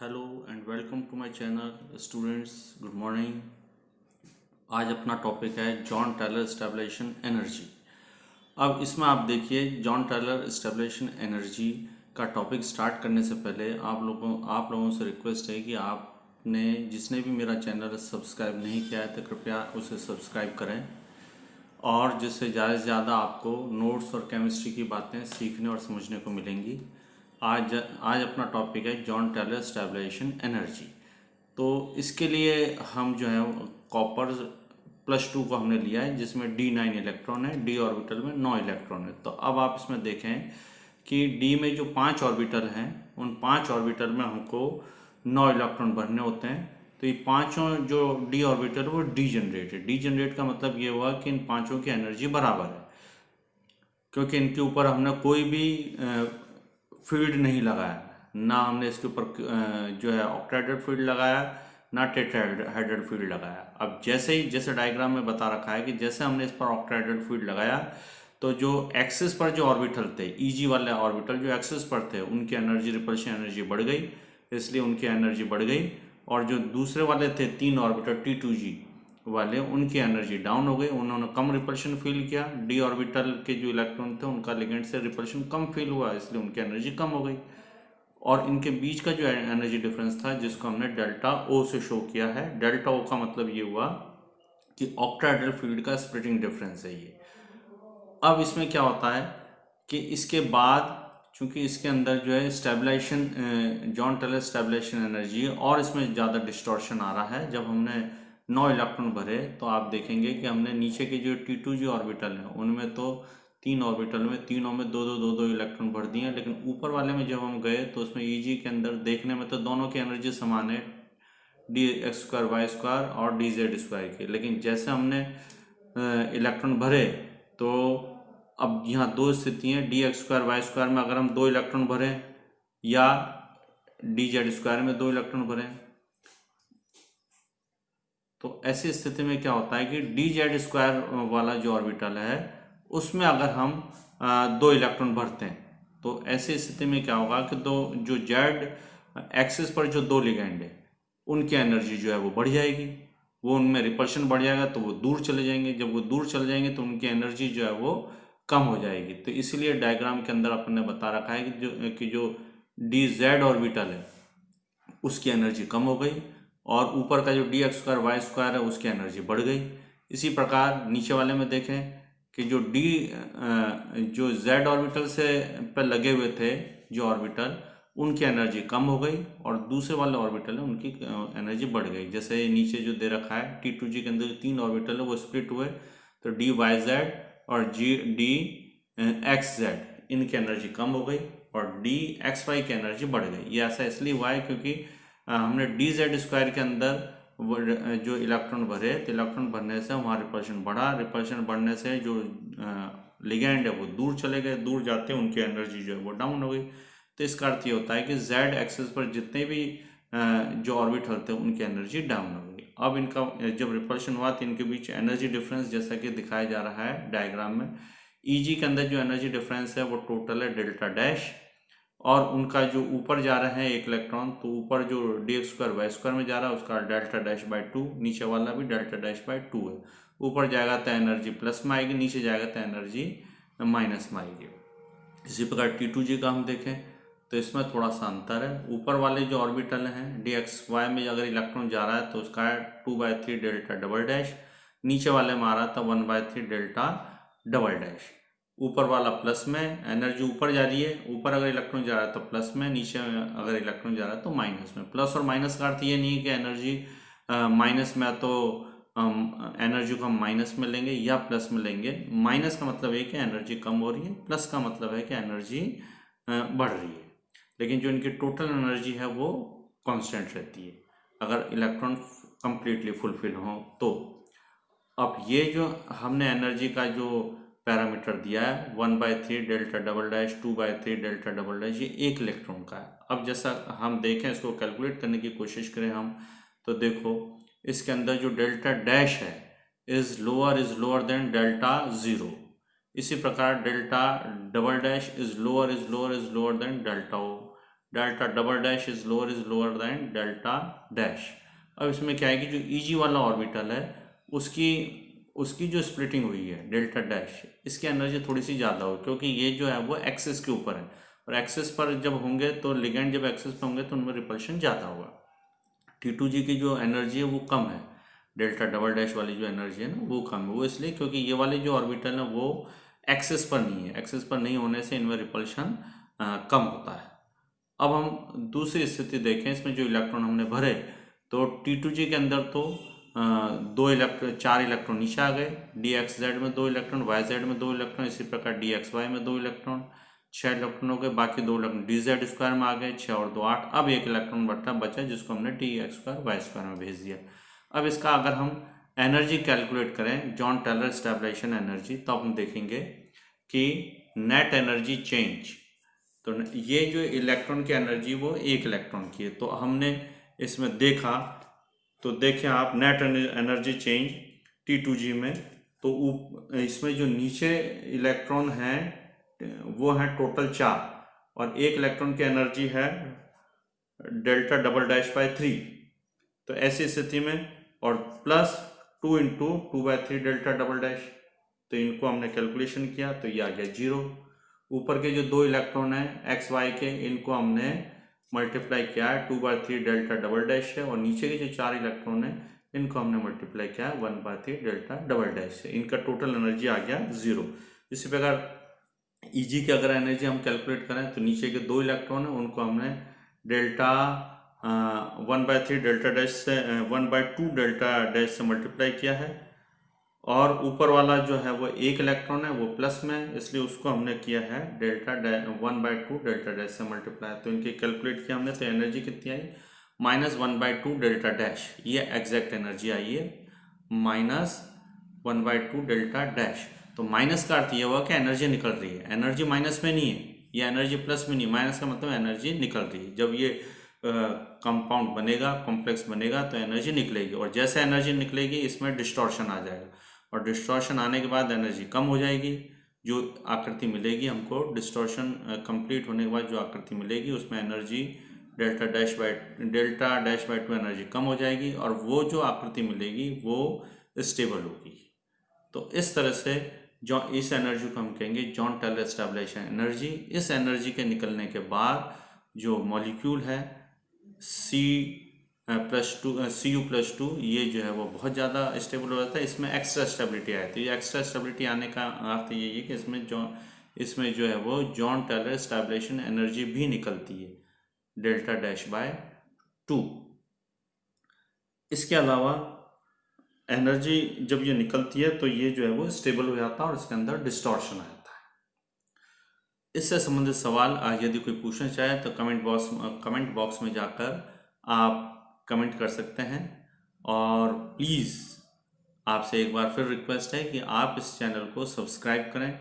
Hello and welcome to my channel students. Good morning. आज अपना topic है John Teller stabilization energy. अब इसमें आप देखिए, जॉन टेलर स्टेबलाइजेशन एनर्जी का टॉपिक स्टार्ट करने से पहले आप लोगों से रिक्वेस्ट है कि आपने जिसने भी मेरा चैनल सब्सक्राइब नहीं किया है तो कृपया उसे सब्सक्राइब करें, और जिससे ज़्यादा से ज़्यादा आपको नोट्स और केमिस्ट्री की बातें सीखने और समझने को मिलेंगी। आज अपना टॉपिक है जॉन टेलर स्टेबलाइजेशन एनर्जी। तो इसके लिए हम जो है कॉपर +2 को हमने लिया है, जिसमें D9 इलेक्ट्रॉन है, D ऑर्बिटल में 9 इलेक्ट्रॉन है। तो अब आप इसमें देखें कि D में जो 5 ऑर्बिटल हैं, उन 5 ऑर्बिटल में हमको 9 इलेक्ट्रॉन भरने होते हैं। तो ये पांचों जो D ऑर्बिटल वो डीजनरेट है। डीजनरेट का मतलब ये हुआ कि इन पांचों की एनर्जी बराबर है, क्योंकि इनके ऊपर हमने कोई भी फील्ड नहीं लगाया। ना हमने इसके ऊपर जो है ऑक्टाहेड्रल फील्ड लगाया, ना टेट्राहेड्रल फील्ड लगाया। अब जैसे डायग्राम में बता रखा है कि जैसे हमने इस पर ऑक्टाहेड्रल फील्ड लगाया तो जो एक्सिस पर जो ऑर्बिटल थे, ईजी वाले ऑर्बिटल जो एक्सिस पर थे, उनकी एनर्जी, रिपल्शन एनर्जी बढ़ गई, इसलिए उनकी एनर्जी बढ़ गई। और जो दूसरे वाले थे 3 ऑर्बिटल T2G वाले, उनकी एनर्जी डाउन हो गई, उन्होंने कम रिपल्शन फील किया। D ऑर्बिटल के जो इलेक्ट्रॉन थे उनका लिगेंड से रिपल्शन कम फील हुआ, इसलिए उनकी एनर्जी कम हो गई। और इनके बीच का जो एनर्जी डिफरेंस था, जिसको हमने डेल्टा O से शो किया है। डेल्टा O का मतलब ये हुआ कि ऑक्टाहेड्रल फील्ड का स्प्लिटिंग डिफरेंस है ये। अब इसमें क्या होता है कि इसके बाद चूंकि इसके अंदर जो है stabilization, Jahn Teller stabilization energy, और इसमें ज़्यादा डिस्टॉर्शन आ रहा है। जब हमने 9 इलेक्ट्रॉन भरे तो आप देखेंगे कि हमने नीचे के जो T2G ऑर्बिटल हैं उनमें तो 3 ऑर्बिटल में, तीनों में दो दो दो दो इलेक्ट्रॉन भर दिए, लेकिन ऊपर वाले में जब हम गए तो उसमें EG के अंदर देखने में तो दोनों की एनर्जी समान है, DX² Y² और DZ² की। लेकिन जैसे हमने इलेक्ट्रॉन भरे तो अब यहाँ दो स्थिति हैं, DX² Y² में अगर हम 2 इलेक्ट्रॉन भरें या DZ² में 2 इलेक्ट्रॉन भरें, तो ऐसी स्थिति में क्या होता है कि DZ² वाला जो ऑर्बिटल है उसमें अगर हम 2 इलेक्ट्रॉन भरते हैं तो ऐसी स्थिति में क्या होगा कि दो जो Z एक्सिस पर जो 2 लिगेंड है उनकी एनर्जी जो है वो बढ़ जाएगी, वो उनमें रिपल्शन बढ़ जाएगा, तो वो दूर चले जाएंगे। जब वो दूर चले जाएंगे तो उनकी एनर्जी जो है वो कम हो जाएगी। तो इसलिए डायग्राम के अंदर अपन ने बता रखा है कि जो DZ ऑर्बिटल है उसकी एनर्जी कम हो गई, और ऊपर का जो DX² Y² है उसकी एनर्जी बढ़ गई। इसी प्रकार नीचे वाले में देखें कि जो Z ऑर्बिटल से पर लगे हुए थे जो ऑर्बिटल, उनकी एनर्जी कम हो गई, और दूसरे वाले ऑर्बिटल है उनकी एनर्जी बढ़ गई। जैसे नीचे जो दे रखा है T2G के अंदर जो 3 ऑर्बिटल है वो स्प्लिट हुए, तो DYZ और DXZ इनकी एनर्जी कम हो गई और DXY की एनर्जी बढ़ गई। ये ऐसा इसलिए हुआ है क्योंकि हमने DZ² के अंदर जो इलेक्ट्रॉन भरे, तो इलेक्ट्रॉन भरने से हमारा रिपल्शन बढ़ा, रिपल्शन बढ़ने से जो लिगेंड है वो दूर चले गए, दूर जाते उनकी एनर्जी जो है वो डाउन हो गई। तो इसका अर्थ ये होता है कि Z एक्सिस पर जितने भी जो ऑर्बिटल थे उनकी एनर्जी डाउन हो गई। अब इनका जब रिपल्शन हुआ तो इनके बीच एनर्जी डिफरेंस जैसा कि दिखाया जा रहा है डायग्राम में, EG के अंदर जो एनर्जी डिफरेंस है वो टोटल है डेल्टा डैश, और उनका जो ऊपर जा रहे हैं एक इलेक्ट्रॉन, तो ऊपर जो DX² Y² में जा रहा है उसका डेल्टा डैश बाई 2, नीचे वाला भी डेल्टा डैश बाई 2 है। ऊपर जाएगा तो एनर्जी प्लस में आएगी, नीचे जाएगा तो एनर्जी माइनस में आएगी। इसी प्रकार T2G का हम देखें तो इसमें थोड़ा सा अंतर है। ऊपर वाले जो ऑर्बिटल हैं DXY में अगर इलेक्ट्रॉन जा रहा है तो उसका है 2/3 डेल्टा डबल डैश, नीचे वाले में आ रहा था 1/3 डेल्टा डबल डैश। ऊपर वाला प्लस में, एनर्जी ऊपर जा रही है, ऊपर अगर इलेक्ट्रॉन जा रहा है तो प्लस में, नीचे अगर इलेक्ट्रॉन जा रहा है तो माइनस में। प्लस और माइनस का अर्थ ये नहीं है कि एनर्जी माइनस में तो एनर्जी को हम माइनस में लेंगे या प्लस में लेंगे। माइनस का मतलब है कि एनर्जी कम हो रही है, प्लस का मतलब है कि एनर्जी बढ़ रही है। लेकिन जो इनकी टोटल एनर्जी है वो कांस्टेंट रहती है अगर इलेक्ट्रॉन कंप्लीटली फुलफिल हो तो। अब ये जो हमने एनर्जी का जो पैरामीटर दिया है 1/3 delta double dash, 2/3 delta double dash, ये एक इलेक्ट्रॉन का है। अब जैसा हम देखें, इसको कैलकुलेट करने की कोशिश करें हम, तो देखो इसके अंदर जो डेल्टा डैश है इज लोअर देन डेल्टा 0। इसी प्रकार delta double dash is lower than delta O। Delta double dash is lower than delta dash. अब इसमें क्या है कि जो ईजी वाला ऑर्बिटल है उसकी जो स्प्लिटिंग हुई है डेल्टा डैश, इसकी एनर्जी थोड़ी सी ज़्यादा हो, क्योंकि ये जो है वो एक्सिस के ऊपर है, और एक्सिस पर जब होंगे तो लिगेंड जब एक्सिस पर होंगे तो उनमें रिपल्शन ज़्यादा होगा। T2G की जो एनर्जी है वो कम है, डेल्टा डबल डैश वाली जो एनर्जी है ना वो कम है। वो इसलिए क्योंकि ये वाले जो ऑर्बिटल है वो एक्सिस पर नहीं है, एक्सिस पर नहीं होने से इनमें रिपल्शन कम होता है। अब हम दूसरी स्थिति देखें, इसमें जो इलेक्ट्रॉन हमने भरे तो T2G के अंदर तो चार इलेक्ट्रॉन नीचे आ गए, DXZ में 2 इलेक्ट्रॉन, YZ में 2 इलेक्ट्रॉन, इसी प्रकार DXY में 2 इलेक्ट्रॉन, 6 इलेक्ट्रॉन हो गए, बाकी 2 इलेक्ट्रॉन DZ स्क्वायर में आ गए, 6 और 2 8। अब एक इलेक्ट्रॉन बचा जिसको हमने DX स्क्वायर Y स्क्वायर में भेज दिया। अब इसका अगर हम एनर्जी कैलकुलेट करें, जॉन टेलर स्टेबलाइजेशन एनर्जी, तो हम देखेंगे कि नेट एनर्जी चेंज, तो ये जो इलेक्ट्रॉन की एनर्जी वो एक इलेक्ट्रॉन की है, तो हमने इसमें देखा, तो देखें आप नेट एनर्जी चेंज T2G में, तो इसमें जो नीचे इलेक्ट्रॉन हैं वो हैं टोटल 4, और एक इलेक्ट्रॉन की एनर्जी है डेल्टा डबल डैश बाय 3। तो ऐसी स्थिति में और plus 2 into 2/3 delta double dash, तो इनको हमने कैलकुलेशन किया तो ये आ गया 0। ऊपर के जो 2 इलेक्ट्रॉन हैं XY के, इनको हमने मल्टीप्लाई किया है 2/3 डेल्टा डबल डैश से, और नीचे के जो 4 इलेक्ट्रॉन हैं इनको हमने मल्टीप्लाई किया है 1/3 डेल्टा डबल डैश से। इनका टोटल एनर्जी आ गया 0। इसी प्रकार EG की अगर एनर्जी हम कैलकुलेट करें तो नीचे के 2 इलेक्ट्रॉन हैं उनको हमने डेल्टा 1/3 डेल्टा डैश से 1/2 डेल्टा डैश से मल्टीप्लाई किया है, और ऊपर वाला जो है वो एक इलेक्ट्रॉन है वो प्लस में, इसलिए उसको हमने किया है डेल्टा 1/2 डेल्टा डैश से मल्टीप्लाई। तो इनके कैलकुलेट किया हमने, तो एनर्जी कितनी आई -1/2 डेल्टा डैश, ये एग्जैक्ट एनर्जी आई है -1/2 डेल्टा डैश। तो माइनस का अर्थ ये हुआ कि एनर्जी निकल रही है, एनर्जी माइनस में नहीं है, ये एनर्जी प्लस में नहीं, माइनस का मतलब एनर्जी निकल रही है। जब ये कंपाउंड बनेगा, कॉम्प्लेक्स बनेगा तो एनर्जी निकलेगी, और जैसे एनर्जी निकलेगी इसमें डिस्टॉर्शन आ जाएगा, और डिस्टॉर्शन आने के बाद एनर्जी कम हो जाएगी। जो आकृति मिलेगी हमको, डिस्टॉर्शन कंप्लीट होने के बाद जो आकृति मिलेगी उसमें energy delta dash by 2 energy कम हो जाएगी, और वो जो आकृति मिलेगी वो स्टेबल होगी। तो इस तरह से जो इस एनर्जी को हम कहेंगे जॉन टेलर स्टेबलाइजेशन एनर्जी। इस एनर्जी के निकलने के बाद जो मॉलिक्यूल है Cu+2 ये जो है वो बहुत ज़्यादा स्टेबल हो जाता है, इसमें एक्स्ट्रा स्टेबिलिटी आती है। एक्स्ट्रा स्टेबिलिटी आने का अर्थ यही है कि इसमें जो है वो जॉन टेलर स्टेबलाइजेशन एनर्जी भी निकलती है डेल्टा डैश बाय 2। इसके अलावा एनर्जी जब ये निकलती है तो ये जो है वो स्टेबल हो जाता है और इसके अंदर डिस्टॉर्शन आ जाता है। इससे संबंधित सवाल यदि कोई पूछना चाहे तो कमेंट बॉक्स में जाकर आप कमेंट कर सकते हैं, और प्लीज़ आपसे एक बार फिर रिक्वेस्ट है कि आप इस चैनल को सब्सक्राइब करें,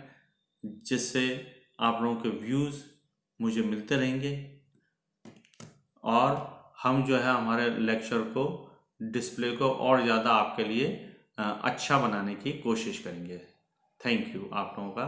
जिससे आप लोगों के व्यूज़ मुझे मिलते रहेंगे, और हम जो है हमारे लेक्चर को, डिस्प्ले को और ज़्यादा आपके लिए अच्छा बनाने की कोशिश करेंगे। थैंक यू आप लोगों का।